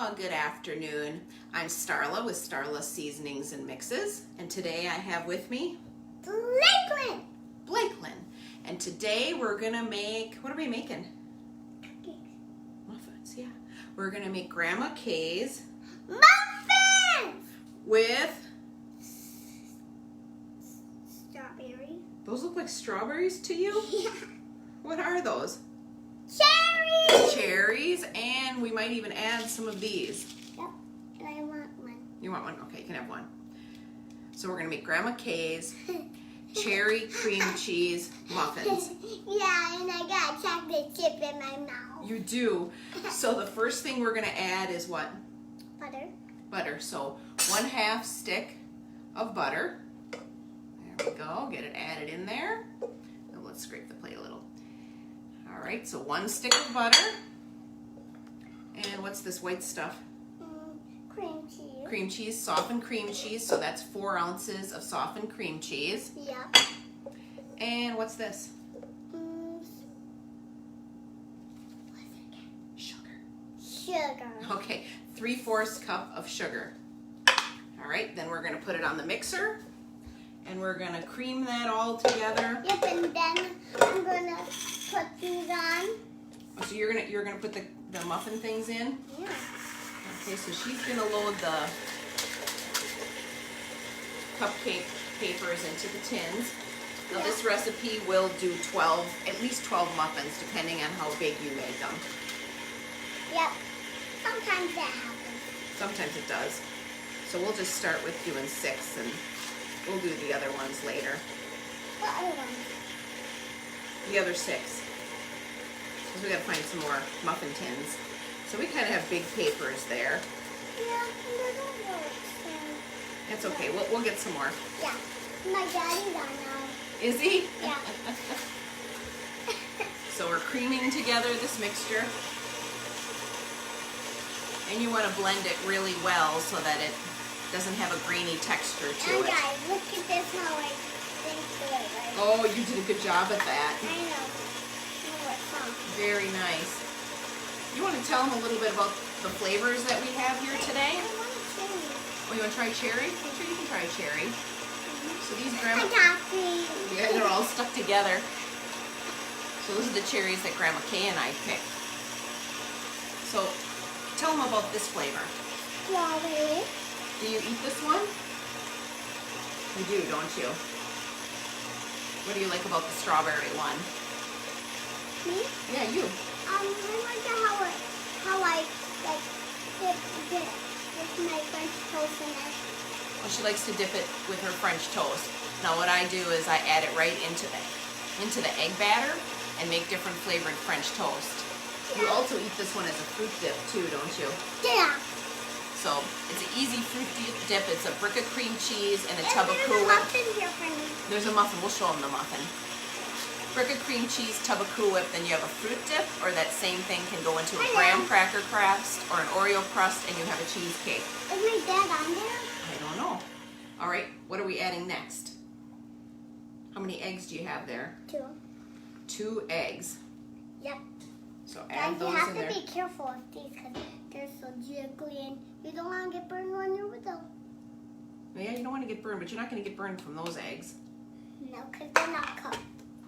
Oh, good afternoon. I'm Starla with Starla Seasonings and Mixes, and today I have with me Blakelyn. And today we're gonna make, what are we making? Cookies. Muffins, yeah. We're gonna make Grandma Kay's Muffins! with, Strawberry. those look like strawberries to you? Yeah. What are those? Cherry! Cherries, and we might even add some of these. Yep, and I want one. You want one? Okay, you can have one. So we're gonna make Grandma Kay's cherry cream cheese muffins. Yeah, and I got a chocolate chip in my mouth. You do. So the first thing we're gonna add is what? Butter. Butter. So 1/2 stick of butter. There we go. Get it added in there. Now let's scrape the plate a little. All right. So 1 stick of butter. And what's this white stuff? Cream cheese. Cream cheese, softened cream cheese. So that's 4 ounces of softened cream cheese. Yeah. And what's this? Sugar. Okay, 3/4 cup of sugar. All right, then we're gonna put it on the mixer and we're gonna cream that all together. Yep, and then I'm gonna put these on. Oh, so you're gonna put the muffin things in? Yeah. Okay, so she's gonna load the cupcake papers into the tins. Now Yeah. this recipe will do at least 12 muffins, depending on how big you make them. Yep. Sometimes that happens. Sometimes it does. So we'll just start with doing 6 and we'll do the other ones later. What other ones? The other 6. Because we gotta find some more muffin tins. So we kind of have big papers there. Yeah, they don't work. So. That's okay, we'll get some more. Yeah. My daddy's on now. Is he? Yeah. So we're creaming together this mixture. And you want to blend it really well so that it doesn't have a grainy texture to And it. guys, look at this how I think through it, right? Oh, you did a good job at that. I know. Very nice. You want to tell them a little bit about the flavors that we have here today? I want cherry. Oh, you want to try cherry? I'm sure you can try cherry. So these I Grandma... got three. Yeah, they're all stuck together. So those are the cherries that Grandma Kay and I picked. So tell them about this flavor. Strawberry. Do you eat this one? You do, don't you? What do you like about the strawberry one? Me? Yeah, you. I like how I like dip with my French toast in it. Well, she likes to dip it with her French toast. Now what I do is I add it right into the egg batter and make different flavored French toast. You also eat this one as a fruit dip too, don't you? Yeah. So it's an easy fruit dip. It's a brick of cream cheese and a tub of There's Cool a Whip. muffin here for me. There's a muffin. We'll show them the muffin. Brick of cream cheese, tub of Cool Whip. Then you have a fruit dip, or that same thing can go into a graham cracker crust or an Oreo crust, and you have a cheesecake. Is my dad on there? I don't know. All right, what are we adding next? How many eggs do you have there? 2. 2 eggs. Yep. So add Guys, you those have in to there. be careful with these because they're so jiggly and you don't want to get burned on your window. Yeah, you don't want to get burned, but you're not going to get burned from those eggs. No, because they're not cooked.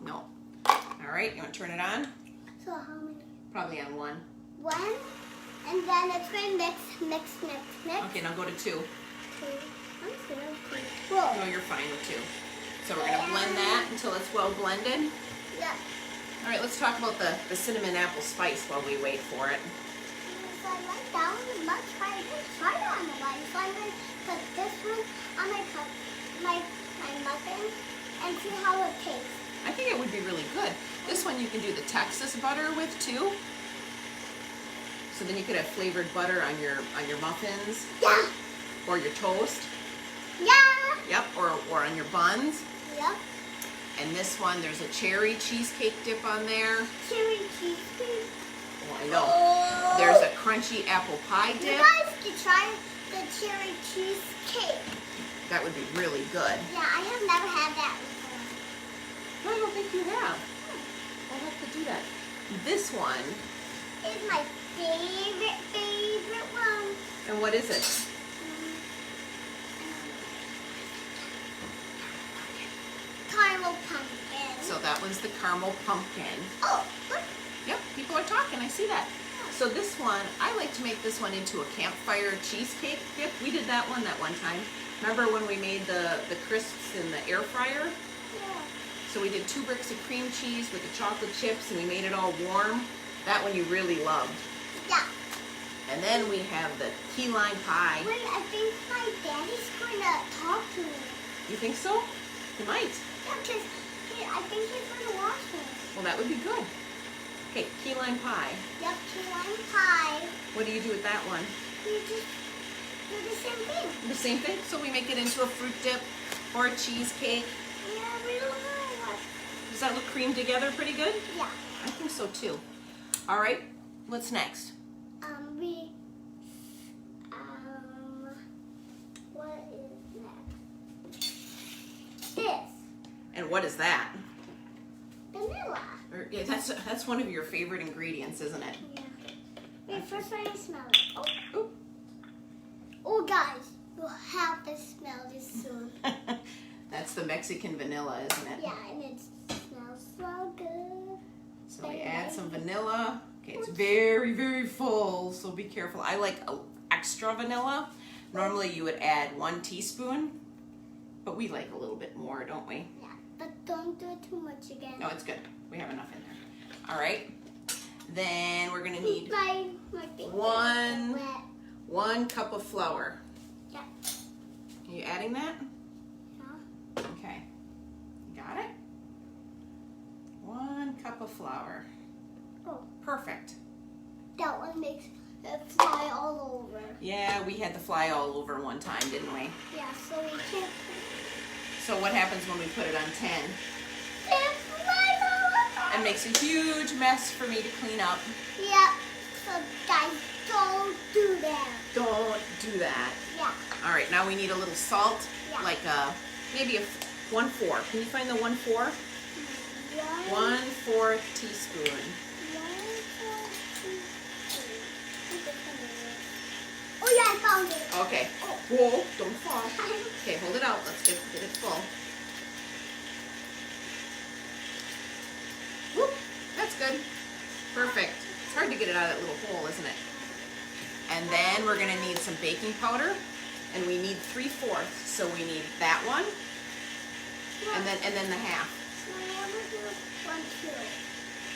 No. All right, you want to turn it on? So how many? Probably on 1. 1, and then it's going to mix. Okay, now go to 2. 2. I'm scared. 2. Whoa. No, you're fine with 2. So we're going to blend that until it's well blended. Yep. All right, let's talk about the cinnamon apple spice while we wait for it. So I like that one much. I didn't try that on the line. So I'm going to put this one on my muffin and see how it tastes. I think it would be really good. This one you can do the Texas butter with too. So then you could have flavored butter on your muffins. Yeah. Or your toast. Yeah. Yep, or on your buns. Yep. And this one, there's a cherry cheesecake dip on there. Cherry cheesecake. Oh, I know. Oh. There's a crunchy apple pie You dip. guys could try the cherry cheesecake. That would be really good. Yeah, I have never had that before. No, I don't think you have. I'll have to do that. This one is my favorite one. And what is it? Caramel pumpkin. So that one's the caramel pumpkin. Oh, look. Yep, people are talking. I see that. So this one, I like to make this one into a campfire cheesecake dip. We did that one time. Remember when we made the crisps in the air fryer? Yeah. So we did 2 bricks of cream cheese with the chocolate chips and we made it all warm. That one you really loved. Yeah. And then we have the key lime pie. Wait, I think my daddy's going to talk to me. You think so? He might. Yeah, because I think he's going to watch me. Well, that would be good. Okay, key lime pie. Yep, key lime pie. What do you do with that one? You just do the same thing. The same thing? So we make it into a fruit dip or a cheesecake. Yeah, we don't know what. Does that look creamed together pretty good? Yeah. I think so too. All right, what's next? What is next? This. And what is that? Vanilla. Yeah, that's one of your favorite ingredients, isn't it? Yeah. Wait, first I smell it. Oh. Ooh. Oh, guys, you'll have to smell this soon. That's the Mexican vanilla, isn't it? Yeah, and it smells so good. So we add some vanilla. Okay, it's very, very full, so be careful. I like extra vanilla. Normally you would add 1 teaspoon, but we like a little bit more, don't we? Yeah, but don't do it too much again. No, it's good. We have enough in there. All right. Then we're gonna need my finger is wet. 1 cup of flour. Yeah. Are you adding that? Yeah. Okay. Got it? 1 cup of flour. Oh, Perfect. that one makes it fly all over. Yeah, we had the fly all over one time, didn't we? Yeah, so we can't. So what happens when we put it on 10? It flies all over. It makes a huge mess for me to clean up. Yeah. So guys, don't do that. Don't do that. Yeah. All right, now we need a little salt, Yeah. like maybe a 1/4. Can you find the 1/4? 1/4 teaspoon. Oh yeah, I found it. Okay. Oh. Whoa, don't fall. Okay, hold it out. Let's get it full. Whoop, that's good. Perfect. It's hard to get it out of that little hole, isn't it? And then we're gonna need some baking powder, and we need 3/4. So we need that one, and then the half.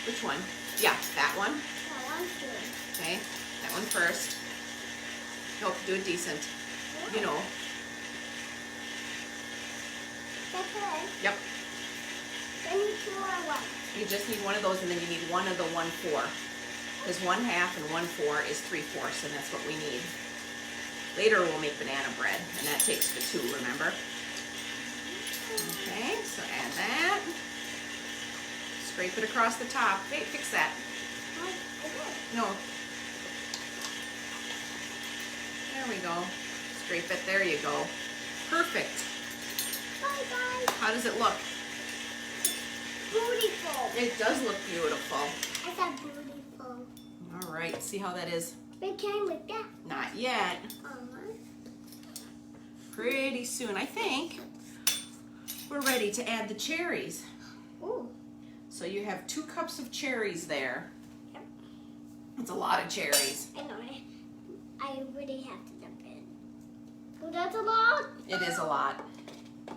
Which one? Yeah, that one. Okay, that one first. Nope, do it decent. You know. Okay. Yep. I need 2 or 1. You just need one of those, and then you need one of the 1/4. Because 1/2 and 1/4 is 3/4, and that's what we need. Later we'll make banana bread, and that takes the 2, remember? Okay, so add that. Scrape it across the top. Hey, fix that. No. There we go. Scrape it. There you go. Perfect. Bye guys. How does it look? Beautiful. It does look beautiful. I said beautiful. All right, see how that is? But can I lick that? Not yet. Pretty soon, I think. We're ready to add the cherries. Ooh. So you have 2 cups of cherries there. Yep. That's a lot of cherries. I know. I really have to dump in. Oh, that's a lot. It is a lot.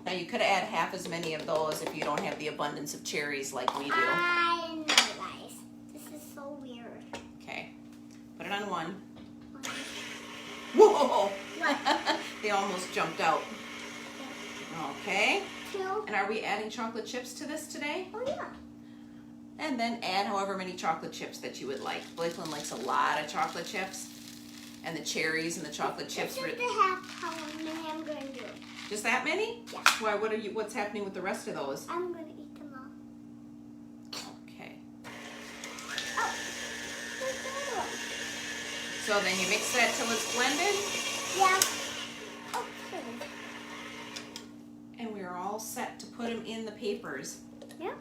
Now you could add half as many of those if you don't have the abundance of cherries like we do. I know, guys. This is so weird. Okay, put it on 1. One. Whoa! What? They almost jumped out. Okay. 2. And are we adding chocolate chips to this today? Oh yeah. And then add however many chocolate chips that you would like. Blakeland likes a lot of chocolate chips. And the cherries and the chocolate chips. This is the half how many I'm going to do. Just that many? Yeah. Why? What's happening with the rest of those? I'm going to eat them all. Okay. Oh, there's the other one. So then you mix that till it's blended. Yeah. Oh, sorry. And we're all set to put them in the papers. Yeah.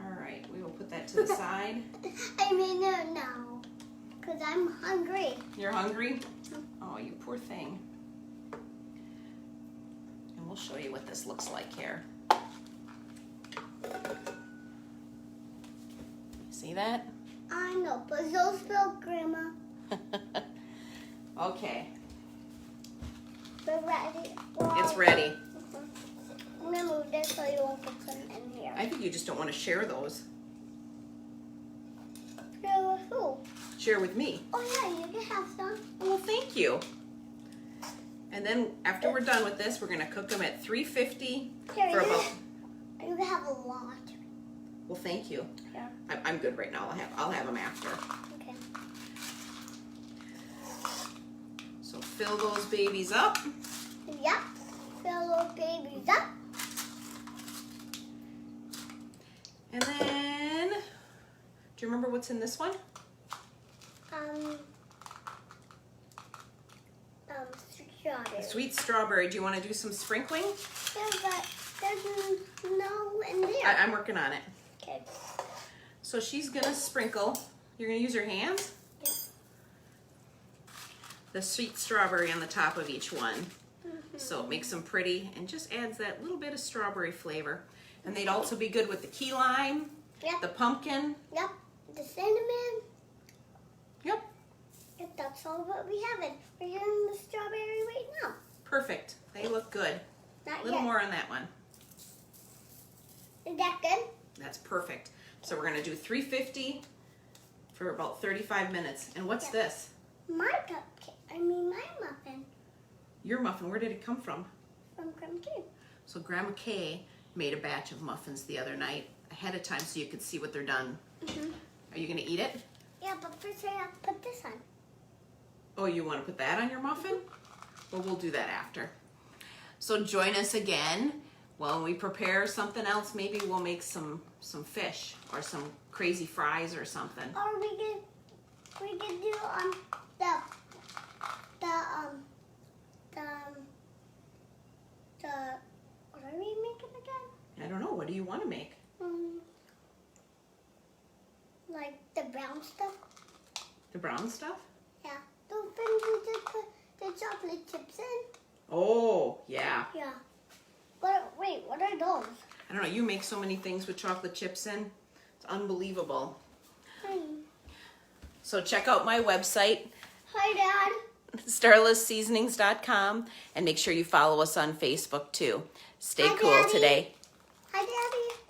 All right, we will put that to the side. I mean, no. because I'm hungry. You're hungry? Oh, you poor thing. And we'll show you what this looks like here. See that? I know, but those spilled, Grandma. Okay, We're ready. it's ready. I'm gonna move this so you won't put them in here. I think you just don't want to share those. Share with who? Share with me. Oh yeah, you can have some. Well, thank you. And then after we're done with this, we're gonna cook them at 350 Here, for about. you can have a lot. Well, thank you. Here. I'm good right now. I'll have them after. Okay. So fill those babies up. Yep. Fill those babies up. And then, do you remember what's in this one? Strawberry. Sweet strawberry. Do you want to do some sprinkling? Yeah, but there's no in there. I'm working on it. Okay. So she's gonna sprinkle. You're gonna use your hands? Yeah. The sweet strawberry on the top of each one. So it makes them pretty and just adds that little bit of strawberry flavor. And they'd also be good with the key lime, Yep. the pumpkin. Yep. The cinnamon. Yep, Yep, that's all what we have. We're using the strawberry right now. perfect. They look good. Not A little yet. more on that one. Is that good? That's perfect. So we're gonna do 350 for about 35 minutes. And what's Yeah. this? My cupcake. My muffin Your muffin, where did it come from? from Grandma Kay. So Grandma Kay made a batch of muffins the other night ahead of time so you could see what they're done. Are you gonna eat it? Yeah, but first I have to put this on. Oh, you wanna put that on your muffin? Well, we'll do that after. So join us again when we prepare something else. Maybe we'll make some fish or some crazy fries or something. Or we could do what are we making again? I don't know, what do you wanna make? Like the brown stuff. The brown stuff? Yeah. Those things we just put the chocolate chips in. Oh, yeah. Yeah. But wait, what are those? I don't know, you make so many things with chocolate chips in. It's unbelievable. So check out my website, Hi, Dad. starlaseasonings.com, and make sure you follow us on Facebook too. Stay Hi, cool Daddy. today. Hi, Daddy.